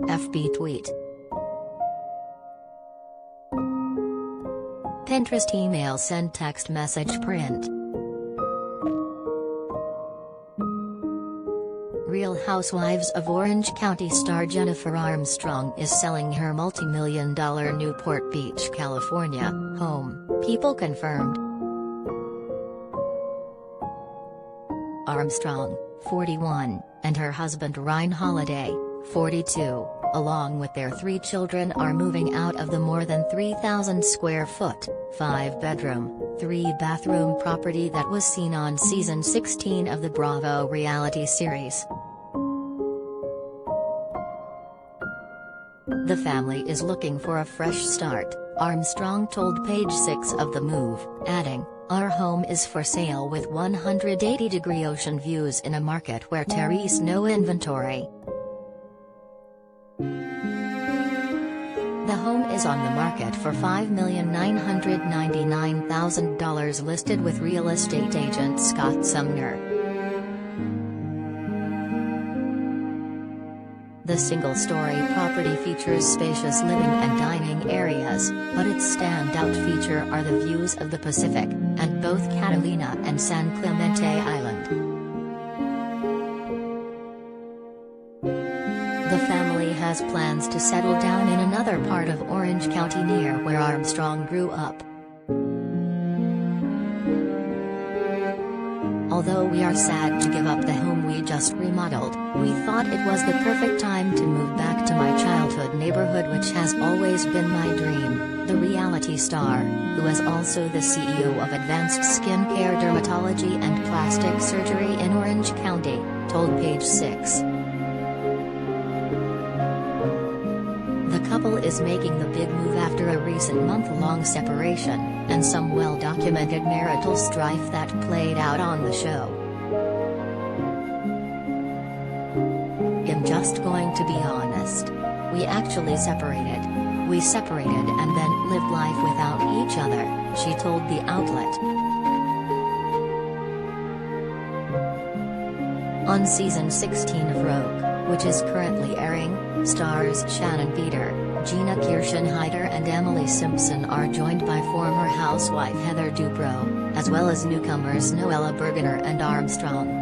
FB tweet. Pinterest email send text message print. Real Housewives of Orange County star Jennifer Armstrong is selling her multi-million-dollar Newport Beach, California, home, people confirmed. Armstrong, 41, and her husband Ryne Holliday, 42, along with their 3 children are moving out of the more than 3,000 square foot, 5-bedroom, 3-bathroom property that was seen on season 16 of the Bravo reality series. The family is looking for a fresh start, Armstrong told Page 6 of the move, adding, "Our home is for sale with 180-degree ocean views in a market where there is no inventory. The home is on the market for $5,999,000 listed with real estate agent Scott Sumner." The single-story property features spacious living and dining areas, but its standout feature are the views of the Pacific, and both Catalina and San Clemente Island. The family has plans to settle down in another part of Orange County near where Armstrong grew up. "Although we are sad to give up the home we just remodeled, we thought it was the perfect time to move back to my childhood neighborhood, which has always been my dream," the reality star, who is also the CEO of Advanced Skincare Dermatology and Plastic Surgery in Orange County, told Page 6. The couple is making the big move after a recent month-long separation, and some well-documented marital strife that played out on the show. "I'm just going to be honest. We actually separated. We separated and then lived life without each other," she told the outlet. On season 16 of RHOC, which is currently airing, stars Shannon Peter, Gina Kirschenheiter and Emily Simpson are joined by former housewife Heather Dubrow, as well as newcomers Noella Bergener and Armstrong.